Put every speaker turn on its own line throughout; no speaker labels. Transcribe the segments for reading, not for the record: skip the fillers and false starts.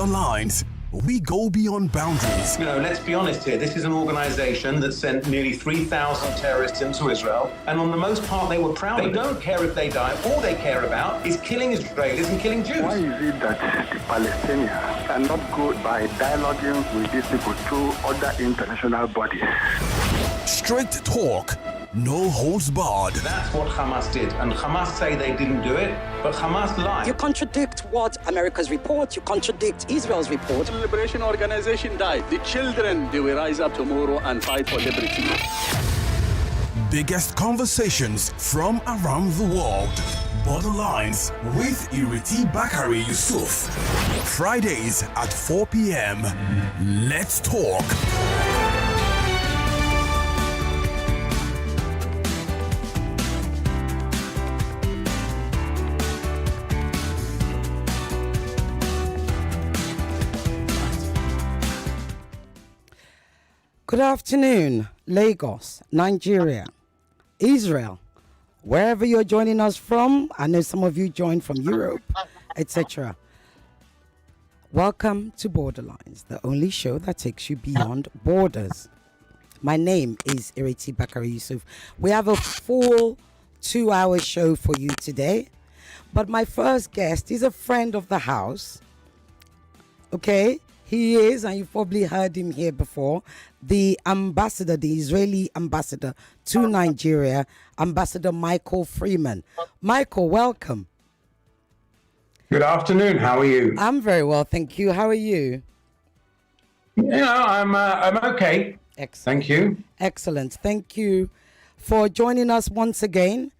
Border lines. We go beyond boundaries.
You know, let's be honest here. This is an organization that sent nearly 3,000 terrorists into Israel. And on the most part, they were proud. They don't care if they die. All they care about is killing Israelis and killing Jews.
Why is it that the Palestinians cannot go by dialoguing with these people through other international bodies?
Straight talk. No holds barred.
That's what Hamas did. And Hamas say they didn't do it, but Hamas lied.
You contradict what America's report. You contradict Israel's report.
The Liberation Organization died. The children, they will rise up tomorrow and fight for liberty.
Biggest conversations from around the world. Borderlines with Ireti Bakare-Yusuf. Fridays at 4 p.m. Let's talk.
Good afternoon, Lagos, Nigeria, Israel, wherever you're joining us from. I know some of you joined from Europe, etc. Welcome to Borderlines, the only show that takes you beyond borders. My name is Ireti Bakare-Yusuf. We have a full 2-hour show for you today, but my first guest is a friend of the house. Okay? He is, and you've probably heard him here before, the ambassador, the Israeli ambassador to Nigeria, Ambassador Michael Freeman. Michael, welcome.
Good afternoon. How are you?
I'm very well, thank you. How are you?
I'm okay.
Excellent.
Thank you.
Excellent. Thank you for joining us once again.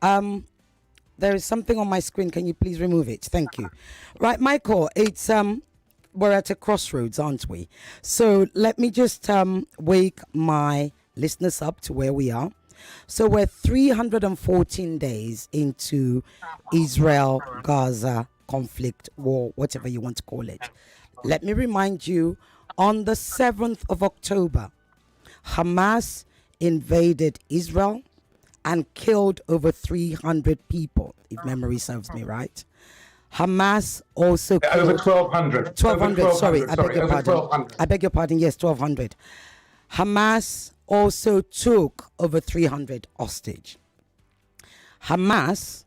There is something on my screen. Can you please remove it? Thank you. Right, Michael, it's we're at a crossroads, aren't we? So let me just wake my listeners up to where we are. So we're 314 days into Israel-Gaza conflict, war, whatever you want to call it. Let me remind you, on the 7th of October, Hamas invaded Israel and killed over 300 people, if memory serves me right. Hamas also killed
over 1,200.
1,200, sorry, I beg your pardon.
1,200.
I beg your pardon, yes, 1,200. Hamas also took over 300 hostage. Hamas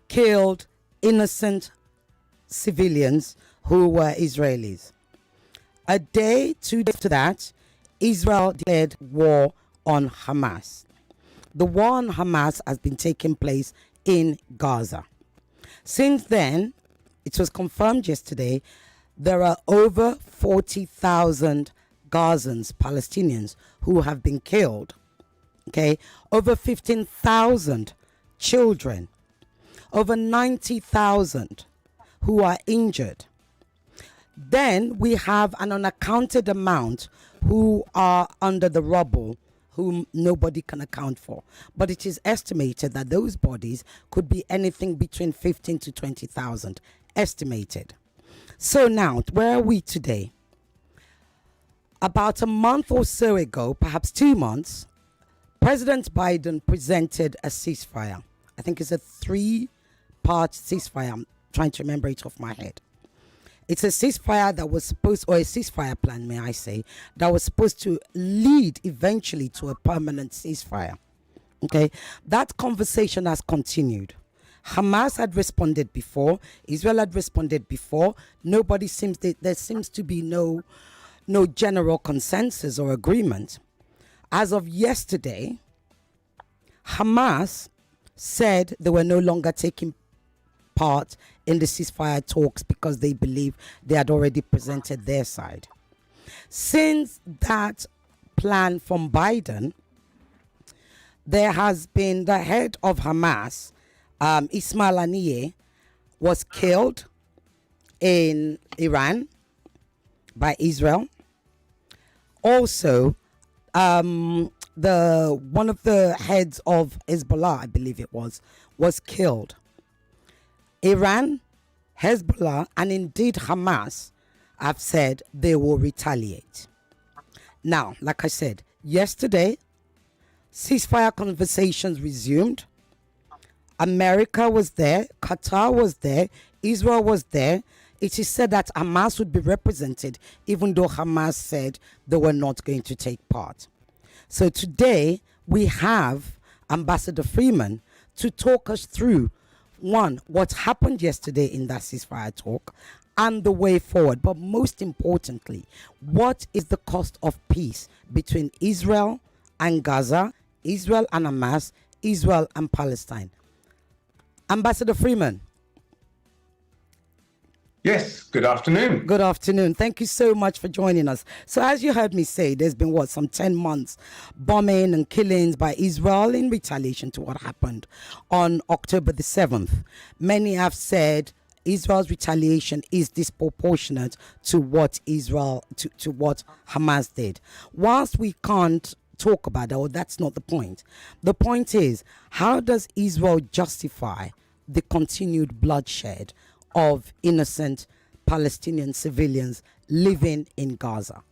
killed innocent civilians who were Israelis. A day, 2 days after that, Israel declared war on Hamas. The war on Hamas has been taking place in Gaza. Since then, it was confirmed yesterday, there are over 40,000 Gazans, Palestinians, who have been killed. Okay, over 15,000 children, over 90,000 who are injured. Then we have an unaccounted amount who are under the rubble, whom nobody can account for. But it is estimated that those bodies could be anything between 15 to 20,000, estimated. So now, where are we today? About a month or so ago, perhaps 2 months, President Biden presented a ceasefire. I think it's a 3-part ceasefire. I'm trying to remember it off my head. It's a ceasefire that was supposed, or a ceasefire plan, may I say, that was supposed to lead eventually to a permanent ceasefire. Okay, that conversation has continued. Hamas had responded before. Israel had responded before. There seems to be no general consensus or agreement. As of yesterday, Hamas said they were no longer taking part in the ceasefire talks because they believe they had already presented their side. Since that plan from Biden, there has been the head of Hamas, Ismail Haniyeh, was killed in Iran by Israel. Also, one of the heads of Hezbollah, I believe it was killed. Iran, Hezbollah, and indeed Hamas have said they will retaliate. Now, like I said, yesterday, ceasefire conversations resumed. America was there, Qatar was there, Israel was there, it is said that Hamas would be represented, even though Hamas said they were not going to take part. So today we have Ambassador Freeman to talk us through, one, what happened yesterday in that ceasefire talk and the way forward. But most importantly, what is the cost of peace between Israel and Gaza, Israel and Hamas, Israel and Palestine? Ambassador Freeman.
Yes, good afternoon.
Good afternoon. Thank you so much for joining us. So as you heard me say, there's been some 10 months bombing and killings by Israel in retaliation to what happened on October the 7th. Many have said Israel's retaliation is disproportionate to what to what Hamas did. Whilst we can't talk about that, or that's not the point. The point is, how does Israel justify the continued bloodshed of innocent Palestinian civilians living in Gaza?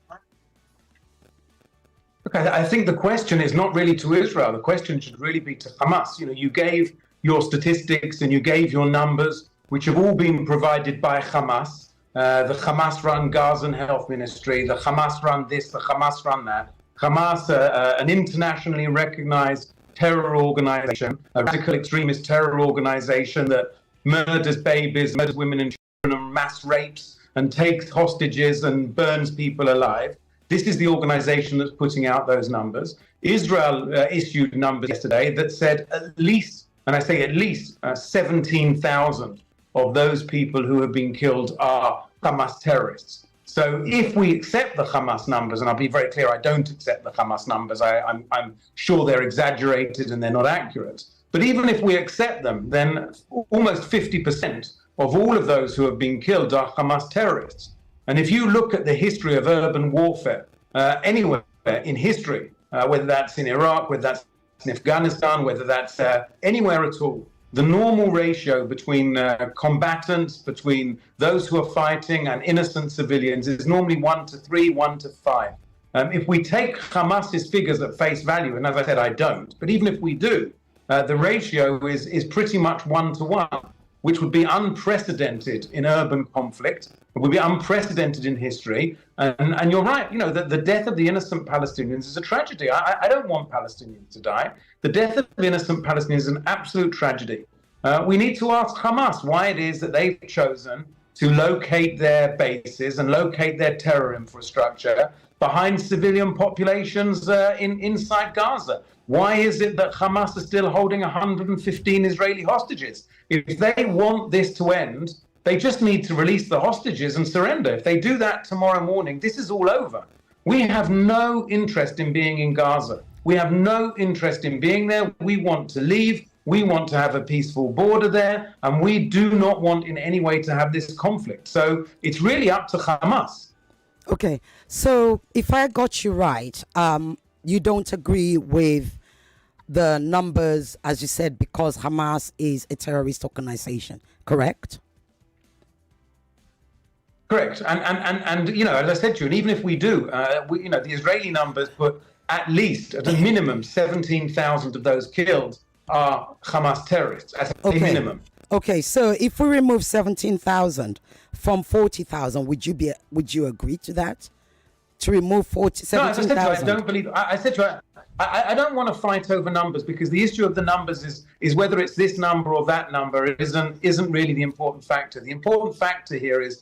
Okay, I think the question is not really to Israel. The question should really be to Hamas. You gave your statistics and you gave your numbers, which have all been provided by Hamas. The Hamas-run Gazan Health Ministry, the Hamas-run this, the Hamas-run that. Hamas, an internationally recognized terror organization, a radical extremist terror organization that murders babies, murders women and children, and mass rapes, and takes hostages and burns people alive. This is the organization that's putting out those numbers. Israel issued numbers yesterday that said at least, and I say at least, 17,000 of those people who have been killed are Hamas terrorists. So if we accept the Hamas numbers, and I'll be very clear, I don't accept the Hamas numbers. I'm sure they're exaggerated and they're not accurate. But even if we accept them, then almost 50% of all of those who have been killed are Hamas terrorists. And if you look at the history of urban warfare anywhere in history, whether that's in Iraq, whether that's in Afghanistan, whether that's anywhere at all, the normal ratio between combatants, between those who are fighting and innocent civilians is normally 1 to 3, 1 to 5. If we take Hamas's figures at face value, and as I said, I don't, but even if we do, the ratio is pretty much 1 to 1, which would be unprecedented in urban conflict. It would be unprecedented in history. And you're right, that the death of the innocent Palestinians is a tragedy. I don't want Palestinians to die. The death of innocent Palestinians is an absolute tragedy. We need to ask Hamas why it is that they've chosen to locate their bases and locate their terror infrastructure behind civilian populations inside Gaza. Why is it that Hamas is still holding 115 Israeli hostages? If they want this to end, they just need to release the hostages and surrender. If they do that tomorrow morning, this is all over. We have no interest in being in Gaza. We have no interest in being there. We want to leave. We want to have a peaceful border there. And we do not want in any way to have this conflict. So it's really up to Hamas.
Okay, so if I got you right, you don't agree with the numbers, as you said, because Hamas is a terrorist organization, correct?
Correct. And as I said to you, and even if we do, the Israeli numbers put at a minimum, 17,000 of those killed are Hamas terrorists, at a minimum.
Okay, so if we remove 17,000 from 40,000, would you agree to that? To remove 17,000?
No, as I said to you, I don't believe. I said to you, I don't want to fight over numbers, because the issue of the numbers is whether it's this number or that number isn't really the important factor. The important factor here is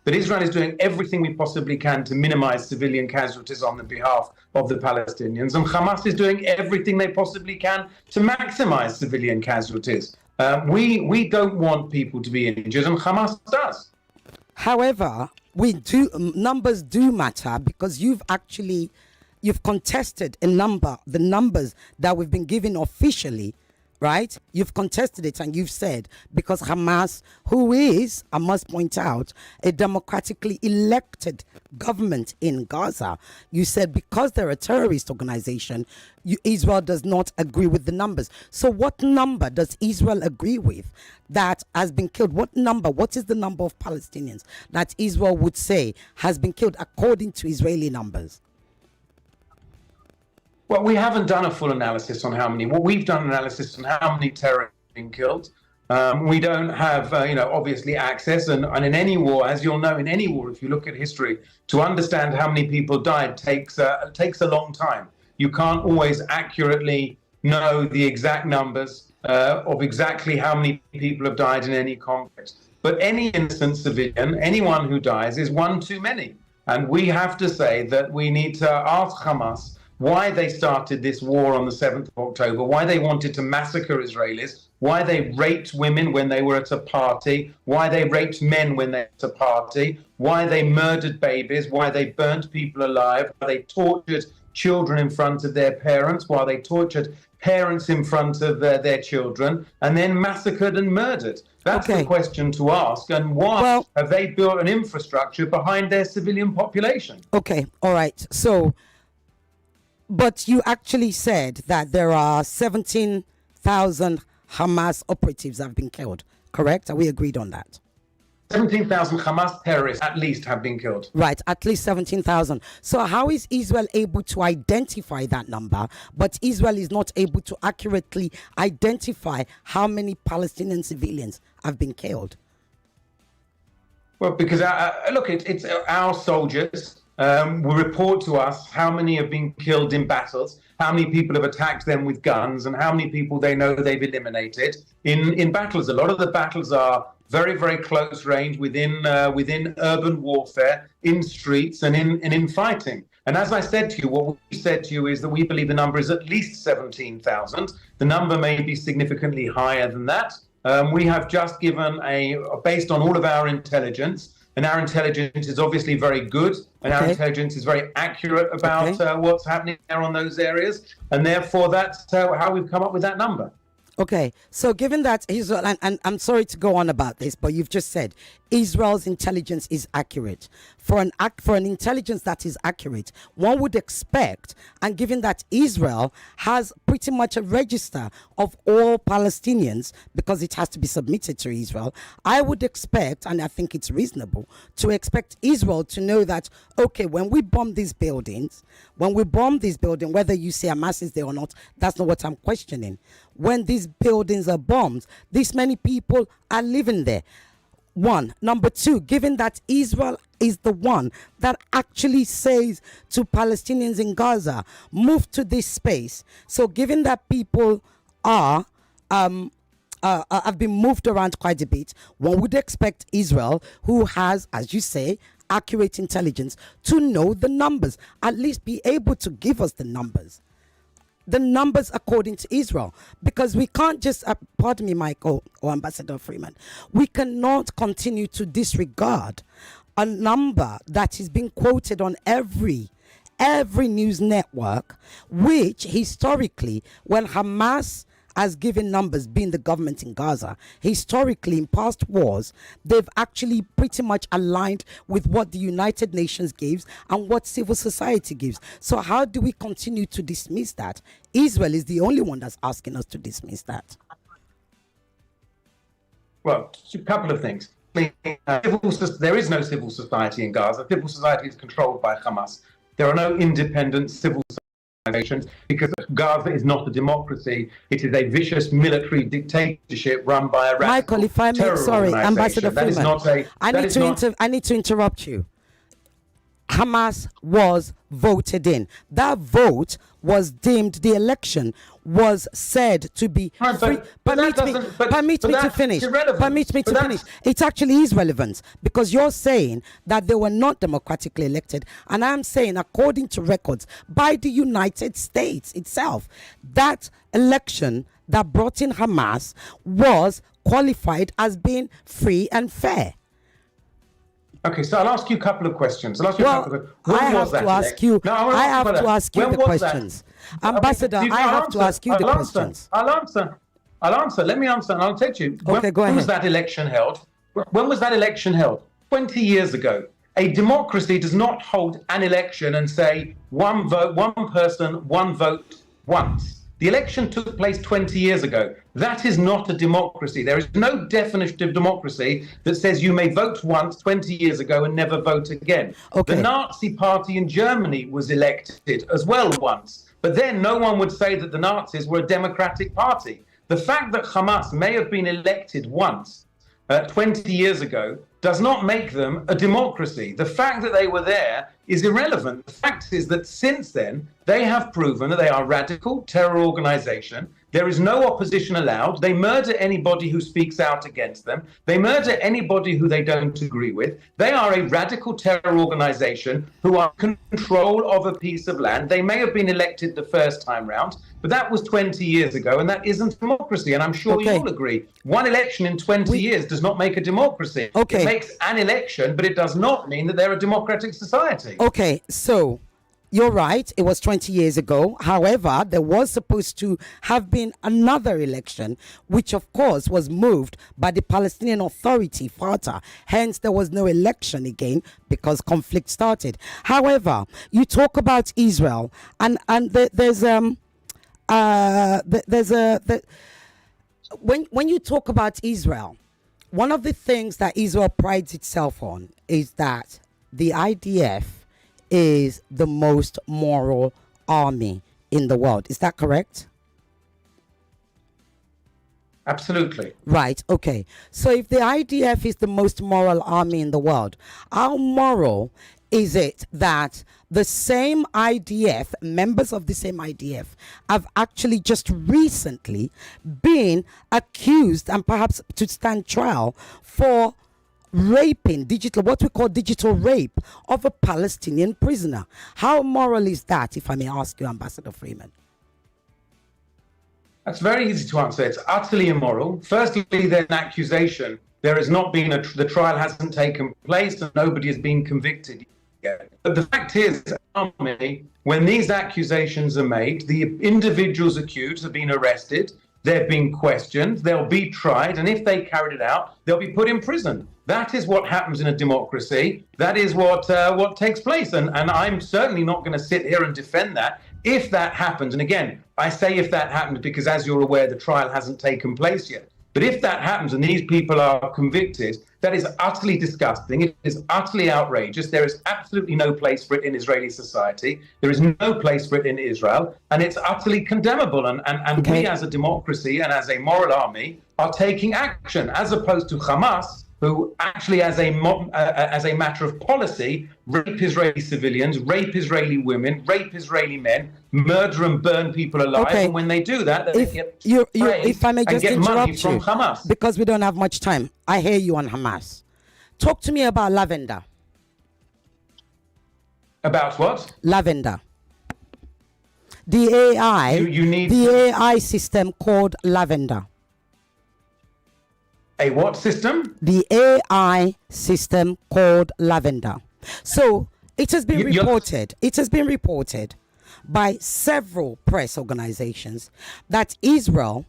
that Israel is doing everything we possibly can to minimize civilian casualties on the behalf of the Palestinians, and Hamas is doing everything they possibly can to maximize civilian casualties. We don't want people to be injured, and Hamas does.
However, numbers do matter, because you've contested the numbers that we've been given officially, right? You've contested it, and you've said, because Hamas, who is, I must point out, a democratically elected government in Gaza, you said because they're a terrorist organization, Israel does not agree with the numbers. So what number does Israel agree with that has been killed? What is the number of Palestinians that Israel would say has been killed according to Israeli numbers?
Well, we haven't done a full analysis on how many. Well, we've done analysis on how many terrorists have been killed. We don't have, obviously access. And in any war, as you'll know, in any war, if you look at history, to understand how many people died takes a long time. You can't always accurately know the exact numbers of exactly how many people have died in any conflict. But any innocent civilian, anyone who dies, is one too many. And we have to say that we need to ask Hamas why they started this war on the 7th of October, why they wanted to massacre Israelis, why they raped women when they were at a party, why they raped men when they were at a party, why they murdered babies, why they burnt people alive, why they tortured children in front of their parents, while they tortured parents in front of their children, and then massacred and murdered. That's the question to ask. And why have they built an infrastructure behind their civilian population?
Okay, all right. So, but you actually said that there are 17,000 Hamas operatives that have been killed, correct? Are we agreed on that?
17,000 Hamas terrorists at least have been killed.
Right, at least 17,000. So how is Israel able to identify that number, but Israel is not able to accurately identify how many Palestinian civilians have been killed?
Well, because, look, it's our soldiers will report to us how many have been killed in battles, how many people have attacked them with guns, and how many people they know they've eliminated in battles. A lot of the battles are very, very close range within urban warfare, in streets and in fighting. And as I said to you, what we said to you is that we believe the number is at least 17,000. The number may be significantly higher than that. We have just given based on all of our intelligence, and our intelligence is obviously very good, and our intelligence is very accurate about what's happening there on those areas, and therefore that's how we've come up with that number.
Okay, so given that Israel, and I'm sorry to go on about this, but you've just said Israel's intelligence is accurate. For an intelligence that is accurate, one would expect, and given that Israel has pretty much a register of all Palestinians, because it has to be submitted to Israel, I would expect, and I think it's reasonable, to expect Israel to know that, okay, when we bomb these buildings, whether you say Hamas is there or not, that's not what I'm questioning. When these buildings are bombed, this many people are living there. One. Number two, given that Israel is the one that actually says to Palestinians in Gaza, move to this space. So given that people have been moved around quite a bit, one would expect Israel, who has, as you say, accurate intelligence, to know the numbers, at least be able to give us the numbers according to Israel, because we can't just, pardon me, Michael or Ambassador Freeman, we cannot continue to disregard a number that is being quoted on every news network, which historically, when Hamas has given numbers, being the government in Gaza, historically in past wars, they've actually pretty much aligned with what the United Nations gives and what civil society gives. So how do we continue to dismiss that? Israel is the only one that's asking us to dismiss that.
Well, a couple of things. There is no civil society in Gaza. Civil society is controlled by Hamas. There are no independent civil organizations, because Gaza is not a democracy. It is a vicious military dictatorship run by a
Michael, if I may, sorry, Ambassador Freeman, I need to interrupt you. Hamas was voted in. That vote was deemed, the election was said to be free. Permit me to finish. It actually is relevant, because you're saying that they were not democratically elected, and I'm saying, according to records by the United States itself, that election that brought in Hamas was qualified as being free and fair.
Okay, so I'll ask you a couple of questions. I have to ask you the questions.
Ambassador, I have to ask you the questions.
I'll answer. Let me answer, and I'll tell you.
Okay, go ahead.
When was that election held? When was that election held? 20 years ago. A democracy does not hold an election and say one vote, one person, one vote, once. The election took place 20 years ago. That is not a democracy. There is no definition of democracy that says you may vote once 20 years ago and never vote again. Okay. The Nazi Party in Germany was elected as well once. But then no one would say that the Nazis were a democratic party. The fact that Hamas may have been elected once 20 years ago does not make them a democracy. The fact that they were there is irrelevant. The fact is that since then, they have proven that they are a radical terror organization. There is no opposition allowed. They murder anybody who speaks out against them. They murder anybody who they don't agree with. They are a radical terror organization who are in control of a piece of land. They may have been elected the first time round, but that was 20 years ago, and that isn't democracy. And I'm sure you all agree. One election in 20 years does not make a democracy. It makes an election, but it does not mean that they're a democratic society.
Okay, so you're right. It was 20 years ago. However, there was supposed to have been another election, which of course was moved by the Palestinian Authority, Fatah. Hence, there was no election again because conflict started. However, you talk about Israel, and when you talk about Israel, one of the things that Israel prides itself on is that the IDF is the most moral army in the world. Is that correct?
Absolutely.
Right. Okay. So if the IDF is the most moral army in the world, how moral is it that the same IDF, members of the same IDF, have actually just recently been accused and perhaps to stand trial for raping, what we call digital rape of a Palestinian prisoner? How moral is that, if I may ask you, Ambassador Freeman?
That's very easy to answer. It's utterly immoral. Firstly, there's an accusation. There has not been the trial hasn't taken place and nobody has been convicted yet. But the fact is, when these accusations are made, the individuals accused have been arrested, they've been questioned, they'll be tried, and if they carried it out, they'll be put in prison. That is what happens in a democracy. That is what takes place. And I'm certainly not going to sit here and defend that. If that happens, and again, I say if that happens because, as you're aware, the trial hasn't taken place yet. But if that happens and these people are convicted, that is utterly disgusting. It is utterly outrageous. There is absolutely no place for it in Israeli society. There is no place for it in Israel. And it's utterly condemnable. And we as a democracy and as a moral army are taking action, as opposed to Hamas, who actually, as a matter of policy, rape Israeli civilians, rape Israeli women, rape Israeli men, murder and burn people alive.
Okay.
And when they do that, they get
if I may just interrupt
from
you,
Hamas.
because we don't have much time. I hear you on Hamas. Talk to me about Lavender.
About what?
Lavender. The AI,
You need
the AI system called Lavender.
a what system?
The AI system called Lavender. So it has been reported. It has been reported by several press organizations that Israel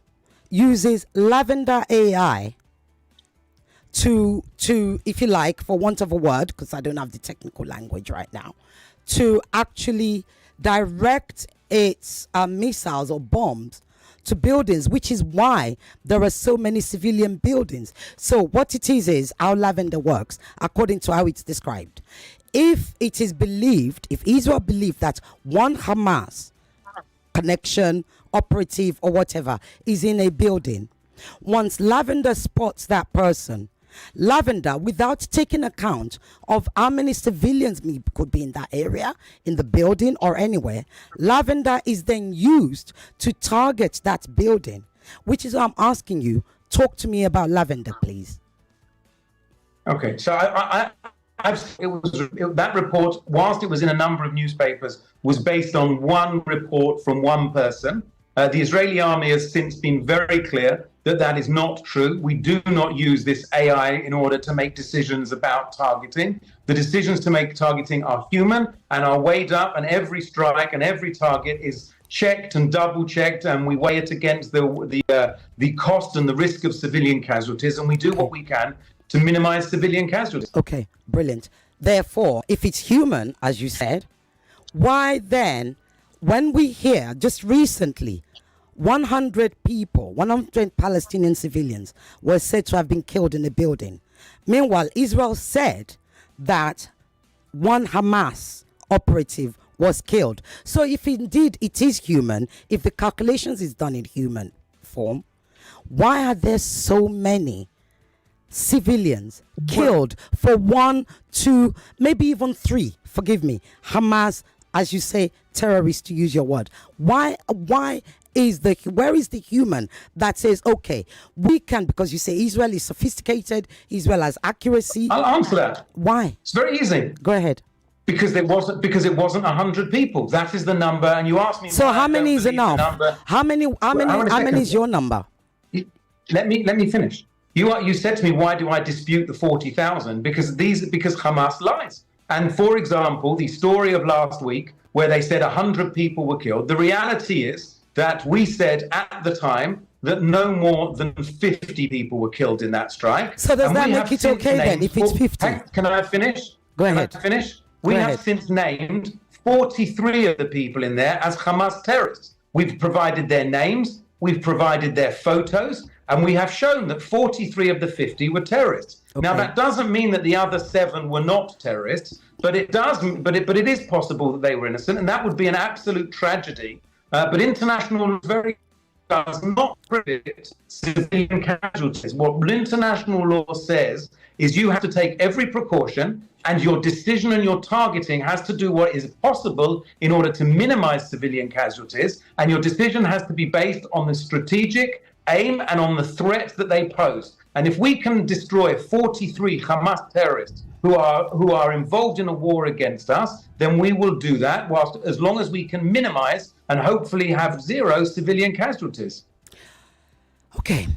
uses Lavender AI to, if you like, for want of a word, because I don't have the technical language right now, to actually direct its missiles or bombs to buildings, which is why there are so many civilian buildings. So what it is how Lavender works, according to how it's described. If it is believed, if Israel believed that one Hamas connection, operative or whatever is in a building, once Lavender spots that person, Lavender, without taking account of how many civilians could be in that area, in the building or anywhere, Lavender is then used to target that building, which is why I'm asking you, talk to me about Lavender, please.
Okay, so that report, whilst it was in a number of newspapers, was based on one report from one person. The Israeli army has since been very clear that that is not true. We do not use this AI in order to make decisions about targeting. The decisions to make targeting are human and are weighed up, and every strike and every target is checked and double checked, and we weigh it against the cost and the risk of civilian casualties, and we do what we can to minimize civilian casualties.
Okay, brilliant. Therefore, if it's human, as you said, why then, when we hear just recently 100 people, 100 Palestinian civilians were said to have been killed in a building. Meanwhile, Israel said that one Hamas operative was killed. So if indeed it is human, if the calculations is done in human form, Why are there so many civilians killed for 1, 2, maybe even 3, forgive me, Hamas, as you say, terrorists, to use your word? Where is the human that says, okay, we can, because you say Israel is sophisticated, Israel has accuracy.
I'll answer that.
Why?
It's very easy.
Go ahead.
Because it wasn't 100 people. That is the number. And you asked me.
So how many is enough? How many is your number?
Let me finish. You said to me, why do I dispute the 40,000? Because Hamas lies. And for example, the story of last week where they said 100 people were killed, the reality is that we said at the time that no more than 50 people were killed in that strike.
So does that make it okay then if it's 50?
Can I finish?
Go ahead.
Can I finish? We have since named 43 of the people in there as Hamas terrorists. We've provided their names, we've provided their photos, and we have shown that 43 of the 50 were terrorists. Okay. Now that doesn't mean that the other 7 were not terrorists, but it is possible that they were innocent, and that would be an absolute tragedy. But international law does not prohibit civilian casualties. What international law says is you have to take every precaution, and your decision and your targeting has to do what is possible in order to minimize civilian casualties, and your decision has to be based on the strategic aim and on the threat that they pose. And if we can destroy 43 Hamas terrorists who are involved in a war against us, then we will do that, whilst as long as we can minimize and hopefully have 0 civilian casualties.
Okay.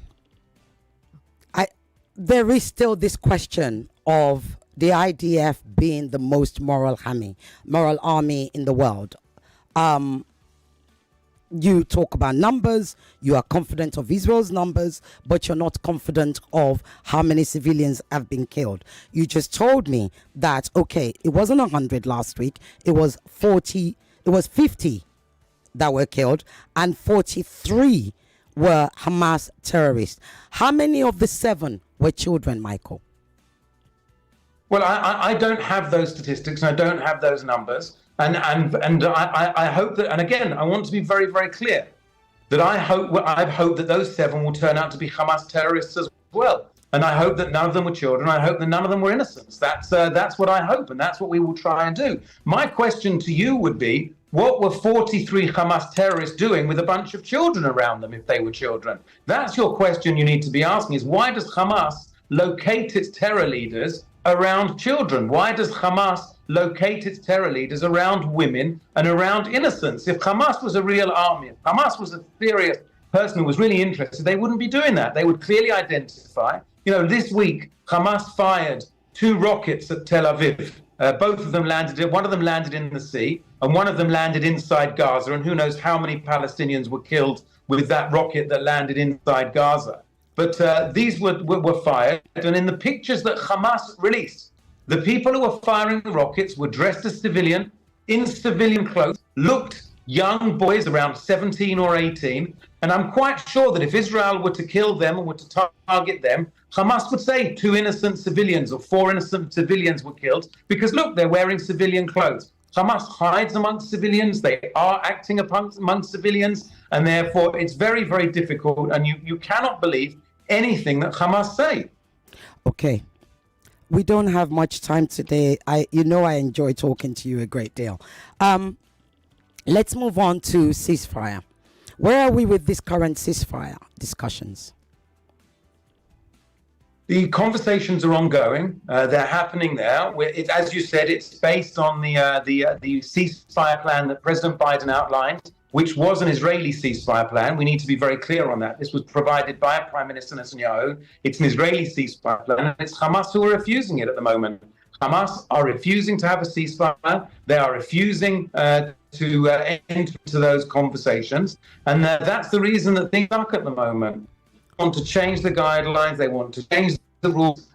There is still this question of the IDF being the most moral army in the world. You talk about numbers, you are confident of Israel's numbers, but you're not confident of how many civilians have been killed. You just told me that, okay, it wasn't 100 last week, it was 50 that were killed, and 43 were Hamas terrorists. How many of the 7 were children, Michael?
Well, I don't have those statistics, and I don't have those numbers. And I hope that, and again, I want to be very, very clear that I hope that those 7 will turn out to be Hamas terrorists as well. And I hope that none of them were children. I hope that none of them were innocents. That's what I hope, and that's what we will try and do. My question to you would be, what were 43 Hamas terrorists doing with a bunch of children around them if they were children? That's your question you need to be asking, is why does Hamas locate its terror leaders around children? Why does Hamas locate its terror leaders around women and around innocents? If Hamas was a real army, if Hamas was a serious person who was really interested, they wouldn't be doing that. They would clearly identify. This week, Hamas fired 2 rockets at Tel Aviv. Both of them landed, one of them landed in the sea, and one of them landed inside Gaza, and who knows how many Palestinians were killed with that rocket that landed inside Gaza. But these were fired, and in the pictures that Hamas released, the people who were firing the rockets were dressed as civilian, in civilian clothes, looked young boys around 17 or 18, and I'm quite sure that if Israel were to kill them and were to target them, Hamas would say 2 innocent civilians or 4 innocent civilians were killed, because look, they're wearing civilian clothes. Hamas hides amongst civilians, they are acting amongst civilians, and therefore it's very, very difficult, and you cannot believe anything that Hamas say.
Okay. We don't have much time today. I enjoy talking to you a great deal. Let's move on to ceasefire. Where are we with this current ceasefire discussions?
The conversations are ongoing. They're happening now. As you said, it's based on the ceasefire plan that President Biden outlined, which was an Israeli ceasefire plan. We need to be very clear on that. This was provided by Prime Minister Netanyahu. It's an Israeli ceasefire plan, and it's Hamas who are refusing it at the moment. Hamas are refusing to have a ceasefire. They are refusing to enter into those conversations, and that's the reason that things are stuck at the moment. They want to change the guidelines. They want to change the rules.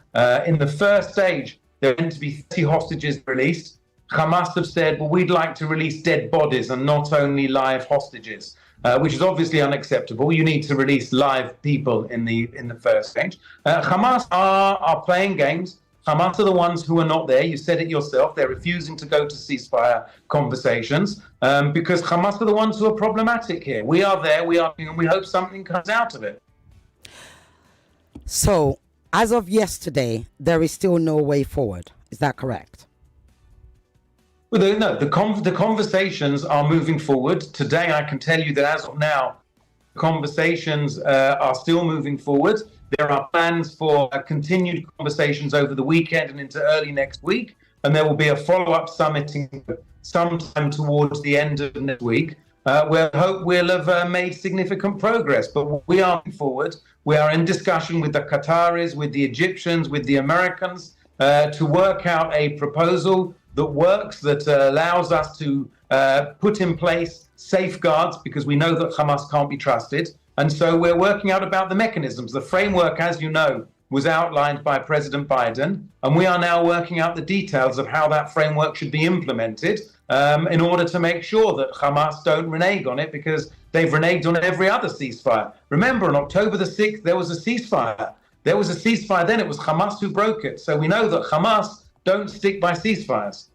In the first stage, there are meant to be 30 hostages released. Hamas have said, well, we'd like to release dead bodies and not only live hostages, which is obviously unacceptable. You need to release live people in the first stage. Hamas are playing games. Hamas are the ones who are not there. You said it yourself. They're refusing to go to ceasefire conversations because Hamas are the ones who are problematic here. We are there. We hope something comes out of it.
So, as of yesterday, there is still no way forward. Is that correct?
Well, the conversations are moving forward. Today, I can tell you that as of now, conversations are still moving forward. There are plans for continued conversations over the weekend and into early next week, and there will be a follow-up summit sometime towards the end of next week, where I hope we'll have made significant progress. But we are moving forward. We are in discussion with the Qataris, with the Egyptians, with the Americans, to work out a proposal that works, that allows us to put in place safeguards, because we know that Hamas can't be trusted. And so we're working out about the mechanisms. The framework, as you know, was outlined by President Biden, and we are now working out the details of how that framework should be implemented in order to make sure that Hamas don't renege on it, because they've reneged on every other ceasefire. Remember, on October the 6th, there was a ceasefire. There was a ceasefire then, it was Hamas who broke it. So we know that Hamas don't stick by ceasefires.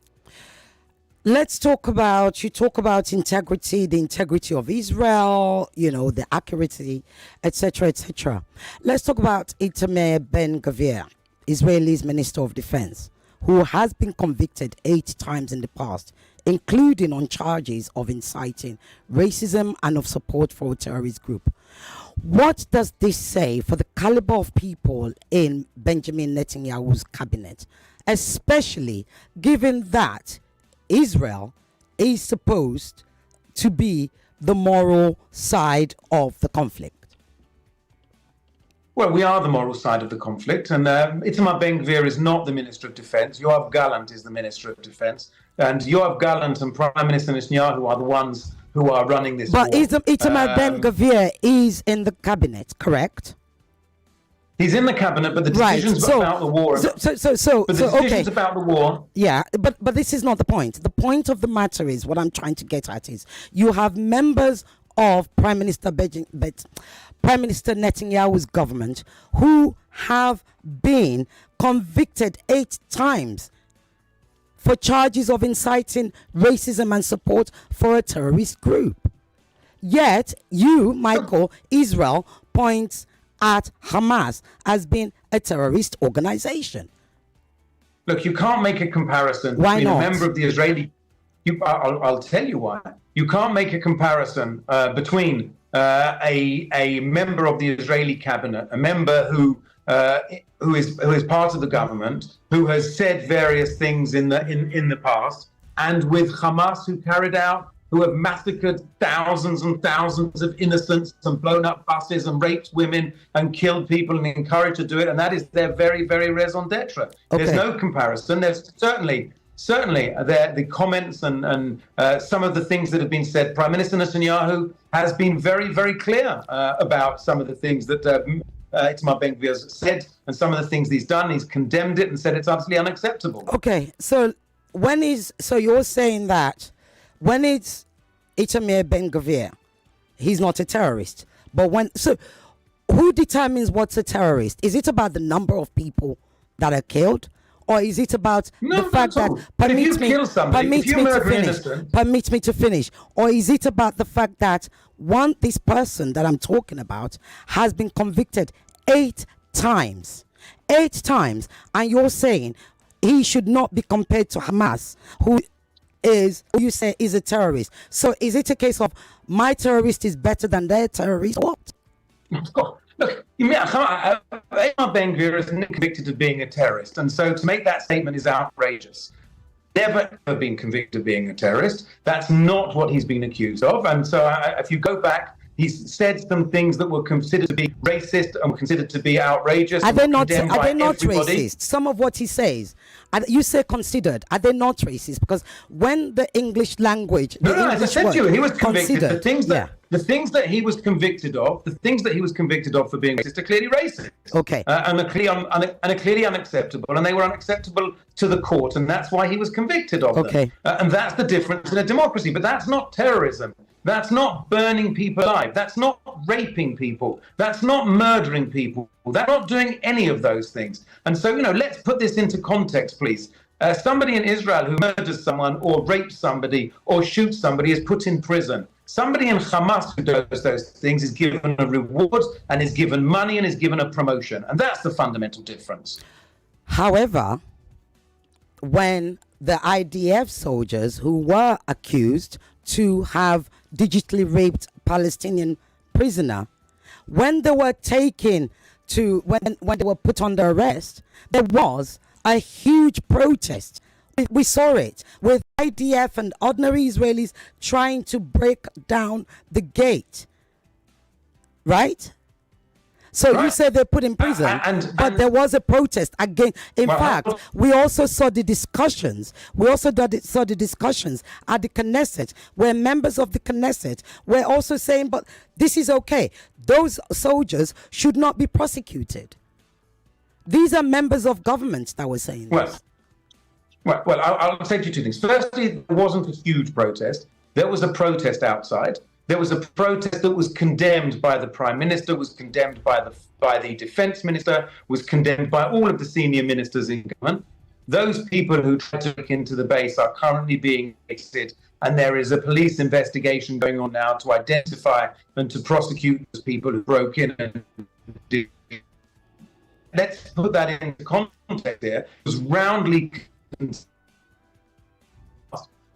Let's talk about, you talk about integrity, the integrity of Israel, the accuracy, etc., etc. Let's talk about Itamar Ben-Gvir, Israel's Minister of Defense, who has been convicted 8 times in the past, including on charges of inciting racism and of support for a terrorist group. What does this say for the caliber of people in Benjamin Netanyahu's cabinet, especially given that Israel is supposed to be the moral side of the conflict?
Well, we are the moral side of the conflict, and Itamar Ben-Gvir is not the Minister of Defense. Yoav Gallant is the Minister of Defense, and Yoav Gallant and Prime Minister Netanyahu are the ones who are running this war.
But Itamar Ben-Gvir is in the cabinet, correct?
He's in the cabinet, but the decisions about the war.
The decisions
about the war.
Yeah, but this is not the point. The point of the matter is, what I'm trying to get at is, you have members of Prime Minister Netanyahu's government who have been convicted 8 times for charges of inciting racism and support for a terrorist group. Yet you, Michael, Israel points at Hamas as being a terrorist organization.
Look, you can't make a comparison
between
a member of the Israeli. I'll tell you why. You can't make a comparison between a member of the Israeli cabinet, a member who is part of the government, who has said various things in the past, and with Hamas, who have massacred thousands and thousands of innocents and blown up buses and raped women and killed people and encouraged to do it. And that is their very, very raison d'etre. Okay. There's no comparison. There's certainly the comments and some of the things that have been said. Prime Minister Netanyahu has been very, very clear about some of the things that Itamar Ben-Gvir has said and some of the things he's done. He's condemned it and said it's absolutely unacceptable.
Okay, so you're saying that when it's Itamar Ben-Gvir, he's not a terrorist. But who determines what's a terrorist? Is it about the number of people that are killed? Or is it about the fact that permit me to finish? Or is it about the fact that this person that I'm talking about has been convicted 8 times? 8 times. And you're saying he should not be compared to Hamas, who you say is a terrorist. So is it a case of my terrorist is better than their terrorist? What?
Look, Itamar Ben-Gvir is convicted of being a terrorist, and so to make that statement is outrageous. Never ever been convicted of being a terrorist. That's not what he's been accused of. And so if you go back, he's said some things that were considered to be racist and considered to be outrageous.
Are they not racist? Some of what he says, you say considered. Are they not racist? Because when the English language,
as I said to you, he was convicted. The things that he was convicted of, for being racist are clearly racist.
Okay.
And are clearly unacceptable, and they were unacceptable to the court, and that's why he was convicted of them. And that's the difference in a democracy. But that's not terrorism. That's not burning people alive. That's not raping people. That's not murdering people. That's not doing any of those things. And so, let's put this into context, please. Somebody in Israel who murders someone or rapes somebody or shoots somebody is put in prison.
Somebody in Hamas who does those things is given a reward and is given money and is given a promotion. And that's the fundamental difference.
However, when the IDF soldiers who were accused to have digitally raped Palestinian prisoner, when they were taken to, when they were put under arrest, there was a huge protest. We saw it with IDF and ordinary Israelis trying to break down the gate. Right? So you said they're put in prison, but there was a protest again. In fact, we also saw the discussions. We also saw the discussions at the Knesset, where members of the Knesset were also saying, but this is okay. Those soldiers should not be prosecuted. These are members of government that were saying this.
Well, I'll say to you two things. Firstly, there wasn't a huge protest. There was a protest outside. There was a protest that was condemned by the Prime Minister, was condemned by the Defense Minister, was condemned by all of the senior ministers in government. Those people who tried to look into the base are currently being arrested, and there is a police investigation going on now to identify and to prosecute those people who broke in and did. Let's put that into context here. It was roundly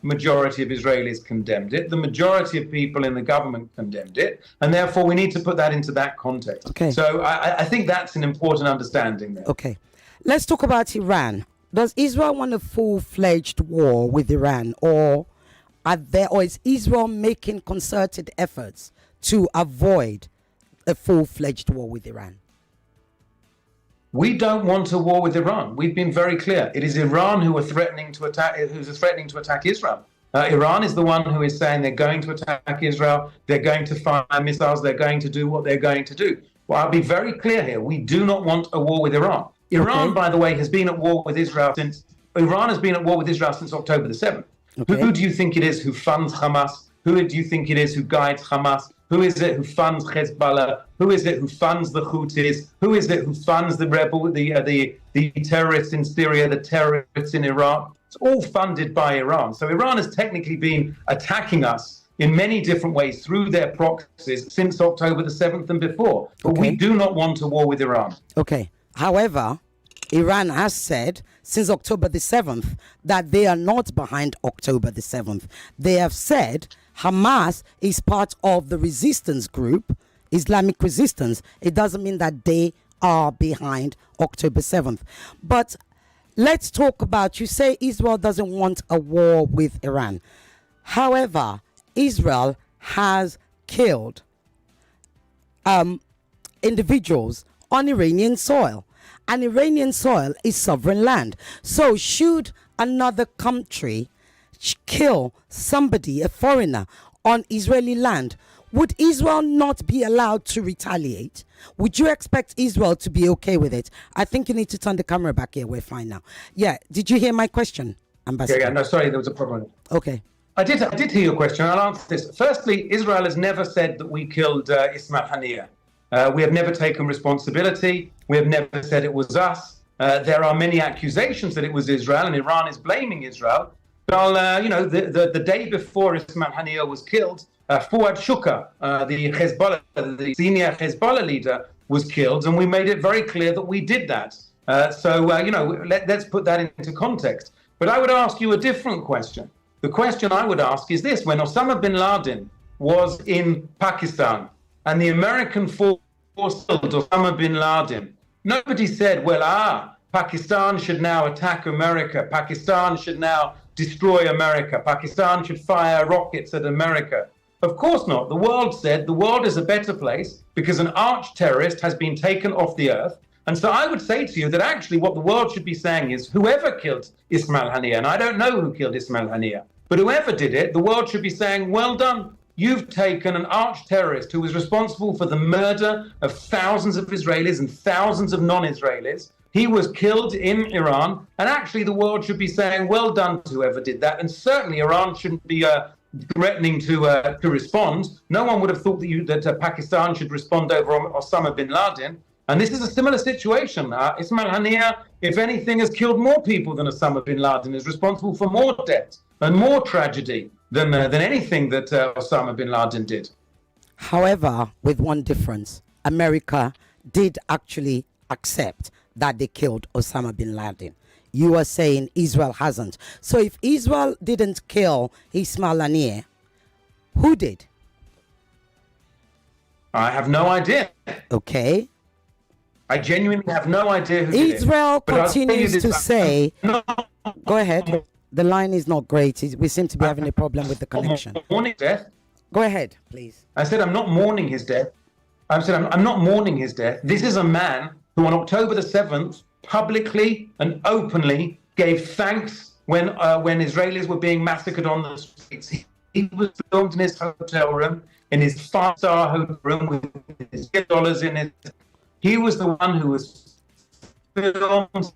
majority of Israelis condemned it. The majority of people in the government condemned it. And therefore, we need to put that into that context.
Okay.
So I think that's an important understanding there.
Okay. Let's talk about Iran. Does Israel want a full-fledged war with Iran, or is Israel making concerted efforts to avoid a full-fledged war with Iran?
We don't want a war with Iran. We've been very clear. It is Iran who are threatening to attack Israel. Iran is the one who is saying they're going to attack Israel. They're going to fire missiles. They're going to do what they're going to do. Well, I'll be very clear here. We do not want a war with Iran. Iran, by the way, has been at war with Israel since October the 7th. Okay. Who do you think it is who funds Hamas? Who do you think it is who guides Hamas? Who is it who funds Hezbollah? Who is it who funds the Houthis? Who is it who funds the the terrorists in Syria, the terrorists in Iraq? It's all funded by Iran. So Iran has technically been attacking us in many different ways through their proxies since October the 7th and before. But we do not want a war with Iran.
Okay. However, Iran has said since October the 7th that they are not behind October the 7th. They have said Hamas is part of the resistance group, Islamic resistance. It doesn't mean that they are behind October 7th. But let's talk about, you say Israel doesn't want a war with Iran. However, Israel has killed individuals on Iranian soil. And Iranian soil is sovereign land. So should another country kill somebody, a foreigner, on Israeli land, would Israel not be allowed to retaliate? Would you expect Israel to be okay with it? I think you need to turn the camera back here. We're fine now. Yeah. Did you hear my question, Ambassador?
Yeah. No, sorry, there was a problem.
Okay.
I did hear your question. I'll answer this. Firstly, Israel has never said that we killed Ismail Haniyeh. We have never taken responsibility. We have never said it was us. There are many accusations that it was Israel, and Iran is blaming Israel. Well, the day before Ismail Haniyeh was killed, Fouad Shukar, the senior Hezbollah leader, was killed, and we made it very clear that we did that. Let's put that into context. But I would ask you a different question. The question I would ask is this: when Osama Bin Laden was in Pakistan and the American force killed Osama Bin Laden, nobody said, Pakistan should now attack America. Pakistan should now destroy America. Pakistan should fire rockets at America. Of course not. The world said the world is a better place because an arch terrorist has been taken off the earth. And so I would say to you that actually what the world should be saying is whoever killed Ismail Haniyeh, and I don't know who killed Ismail Haniyeh, but whoever did it, the world should be saying, well done. You've taken an arch terrorist who was responsible for the murder of thousands of Israelis and thousands of non-Israelis. He was killed in Iran, and actually the world should be saying, well done to whoever did that. And certainly Iran shouldn't be threatening to respond. No one would have thought that Pakistan should respond over Osama bin Laden. And this is a similar situation. Ismail Haniyeh, if anything, has killed more people than Osama bin Laden, is responsible for more deaths and more tragedy than anything that Osama bin Laden did.
However, with one difference, America did actually accept that they killed Osama bin Laden. You are saying Israel hasn't. So if Israel didn't kill Ismail Haniyeh, who did?
I have no idea.
Okay.
I genuinely have no idea who did it.
Israel
But I'll tell you
continues
this,
to say,
no,
go ahead. The line is not great. We seem to be having a problem with the connection.
mourning death.
Go ahead, please.
I said I'm not mourning his death. I said I'm not mourning his death. This is a man who on October the 7th publicly and openly gave thanks when Israelis were being massacred on the streets. He was filmed in his hotel room, in his 5-star hotel room with his $10 in it. He was the one who was filmed.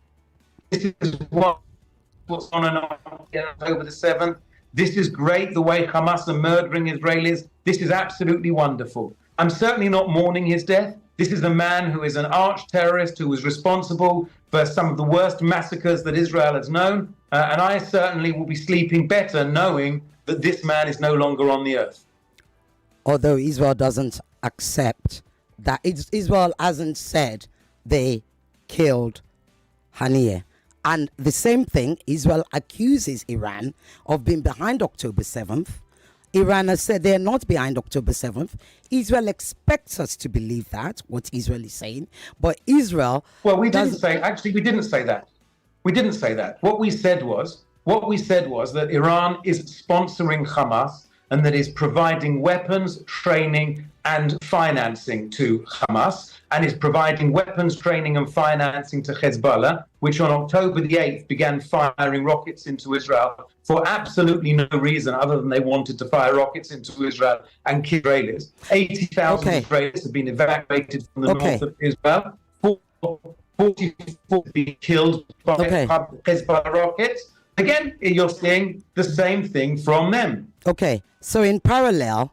This is what's on and on October the 7th. This is great, the way Hamas are murdering Israelis. This is absolutely wonderful. I'm certainly not mourning his death. This is a man who is an arch terrorist who was responsible for some of the worst massacres that Israel has known. And I certainly will be sleeping better knowing that this man is no longer on the earth.
Although Israel doesn't accept that, Israel hasn't said they killed Haniyeh. And the same thing, Israel accuses Iran of being behind October 7th. Iran has said they're not behind October 7th. Israel expects us to believe that, what Israel is saying. But Israel...
Well, we didn't say that. We didn't say that. What we said was that Iran is sponsoring Hamas and that is providing weapons, training, and financing to Hamas, and is providing weapons, training, and financing to Hezbollah, which on October the 8th began firing rockets into Israel for absolutely no reason other than they wanted to fire rockets into Israel and kill Israelis. 80,000 Israelis have been evacuated from the north of Israel. 44 have been killed by Hezbollah rockets. Again, you're seeing the same thing from them.
Okay, so in parallel,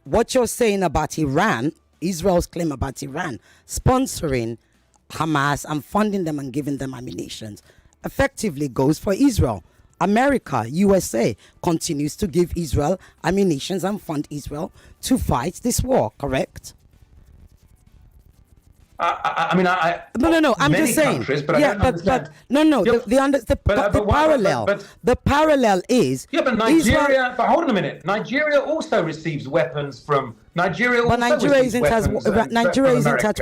what you're saying about Iran, Israel's claim about Iran sponsoring Hamas and funding them and giving them ammunition, effectively goes for Israel. America, USA, continues to give Israel ammunition and fund Israel to fight this war, correct? No. I'm just saying.
But
the parallel is.
Yeah, but Nigeria. But hold on a minute. Nigeria also receives weapons from Nigeria.
But Nigeria isn't at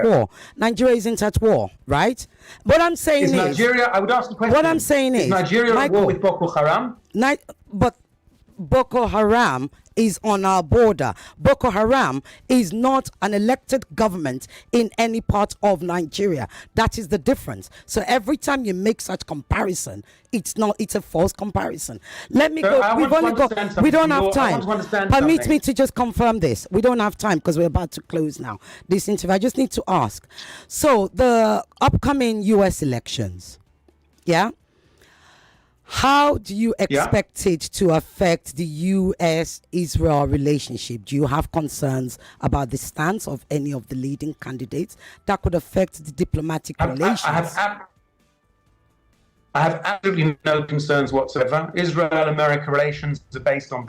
war. Nigeria isn't at war, right? What I'm saying is
Nigeria. I would ask the question.
What I'm saying is
Nigeria at war with Boko Haram.
But Boko Haram is on our border. Boko Haram is not an elected government in any part of Nigeria. That is the difference. So every time you make such comparison, it's a false comparison. Let me go. We don't have time. Permit me to just confirm this. We don't have time because we're about to close now this interview. I just need to ask. So the upcoming US elections, yeah? How do you expect it to affect the U.S.-Israel relationship? Do you have concerns about the stance of any of the leading candidates that could affect the diplomatic relations?
I have absolutely no concerns whatsoever. Israel-America relations are based on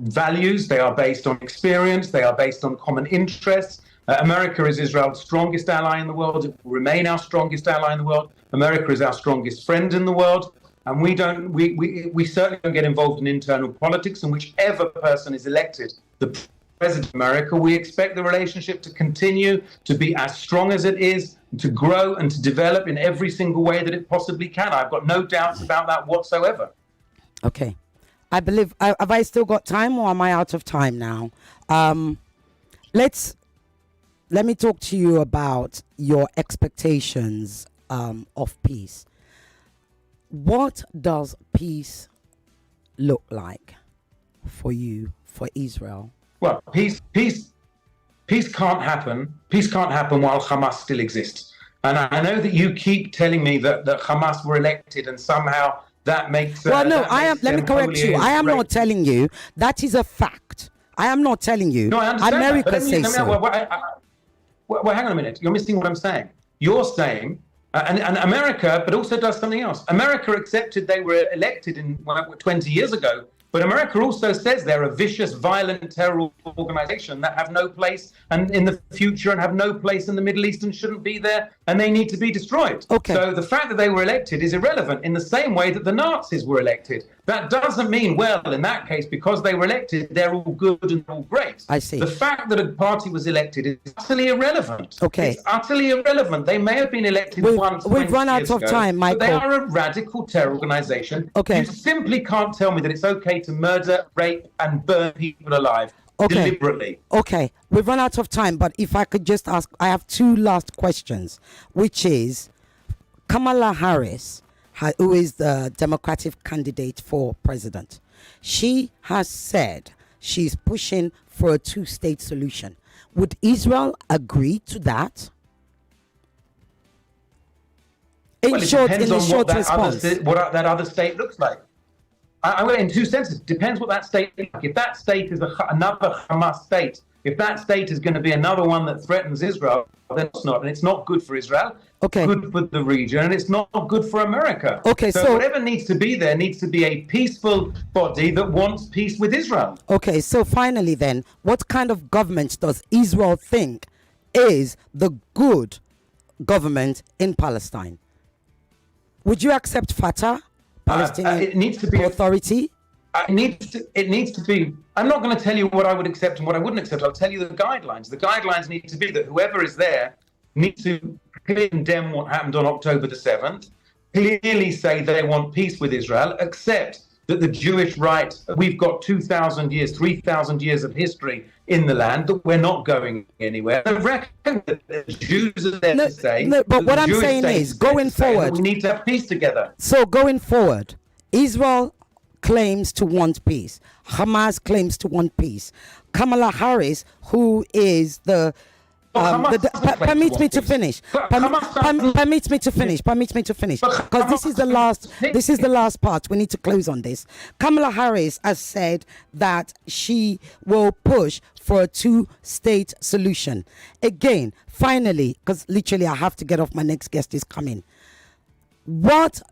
values. They are based on experience. They are based on common interests. America is Israel's strongest ally in the world. It will remain our strongest ally in the world. America is our strongest friend in the world. And we certainly don't get involved in internal politics. And whichever person is elected the president of America, we expect the relationship to continue to be as strong as it is, to grow and to develop in every single way that it possibly can. I've got no doubts about that whatsoever.
Okay. I believe, have I still got time or am I out of time now? Let me talk to you about your expectations of peace. What does peace look like for you, for Israel?
Well, peace can't happen. Peace can't happen while Hamas still exists. And I know that you keep telling me that Hamas were elected and somehow that makes.
Well, no, let me correct you. I am not telling you. That is a fact. I am not telling you.
No, I understand.
America says so.
Well, hang on a minute. You're missing what I'm saying. You're saying And America, but also does something else. America accepted they were elected 20 years ago, but America also says they're a vicious, violent, terror organization that have no place in the future and have no place in the Middle East and shouldn't be there, and they need to be destroyed.
Okay.
So the fact that they were elected is irrelevant in the same way that the Nazis were elected. That doesn't mean, well, in that case, because they were elected, they're all good and all great.
I see.
The fact that a party was elected is utterly irrelevant.
Okay.
It's utterly irrelevant. They may have been elected once.
We've run out of time, Michael.
But they are a radical terror organization.
Okay.
You simply can't tell me that it's okay to murder, rape, and burn people alive deliberately.
Okay. We've run out of time, but if I could just ask, I have two last questions, which is Kamala Harris, who is the Democratic candidate for president. She has said she's pushing for a two-state solution. Would Israel agree to that? In short response.
What that other state looks like. I in two senses. Depends what that state is like. If that state is another Hamas state, if that state is going to be another one that threatens Israel, then it's not. And it's not good for Israel.
Okay.
Good for the region, and it's not good for America.
Okay,
so whatever needs to be there needs to be a peaceful body that wants peace with Israel.
Okay, so finally then, what kind of government does Israel think is the good government in Palestine? Would you accept Fatah, Palestinian
it needs to be
Authority?
It needs to be. I'm not going to tell you what I would accept and what I wouldn't accept. I'll tell you the guidelines. The guidelines need to be that whoever is there needs to clearly condemn what happened on October the 7th, clearly say they want peace with Israel, accept that the Jewish right, we've got 2,000 years, 3,000 years of history in the land, that we're not going anywhere. I reckon that the Jews are there to say.
No, but what I'm saying is, going forward,
we need to have peace together.
So going forward, Israel claims to want peace. Hamas claims to want peace. Kamala Harris, who is permit me to finish. Permit me to finish. Because this is the last part. We need to close on this. Kamala Harris has said that she will push for a two-state solution. Again, finally, because literally I have to get off. My next guest is coming. What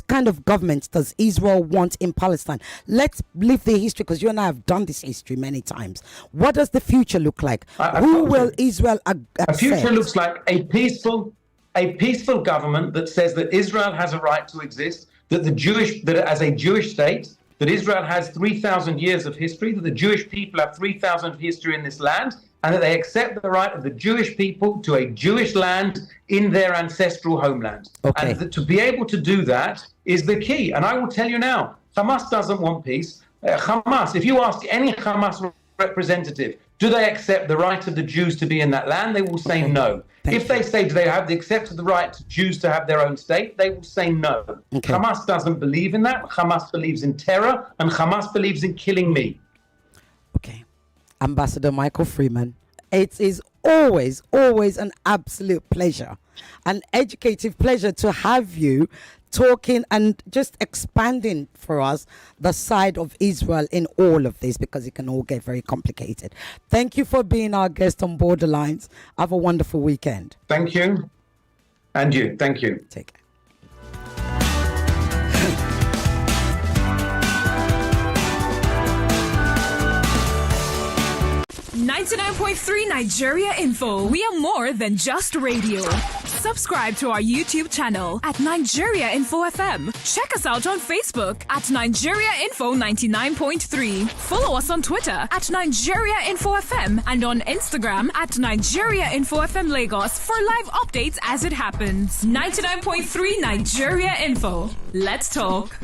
kind of government does Israel want in Palestine? Let's leave the history, because you and I have done this history many times. What does the future look like? Who will Israel accept?
The future looks like a peaceful government that says that Israel has a right to exist, that as a Jewish state, that Israel has 3,000 years of history, that the Jewish people have 3,000 of history in this land, and that they accept the right of the Jewish people to a Jewish land in their ancestral homeland.
Okay.
And to be able to do that is the key. And I will tell you now, Hamas doesn't want peace. Hamas, if you ask any Hamas representative, do they accept the right of the Jews to be in that land? They will say no. If they say, do they have the accept the right to Jews to have their own state? They will say no.
Okay.
Hamas doesn't believe in that. Hamas believes in terror, and Hamas believes in killing me.
Okay. Ambassador Michael Freeman, it is always an absolute pleasure, an educative pleasure to have you talking and just expanding for us the side of Israel in all of this, because it can all get very complicated. Thank you for being our guest on Borderlines. Have a wonderful weekend.
Thank you. And you. Thank you.
Take care.
99.3 Nigeria Info. We are more than just radio. Subscribe to our YouTube channel at Nigeria Info FM. Check us out on Facebook at Nigeria Info 99.3. Follow us on Twitter at Nigeria Info FM and on Instagram at Nigeria Info FM Lagos for live updates as it happens. 99.3 Nigeria Info. Let's talk.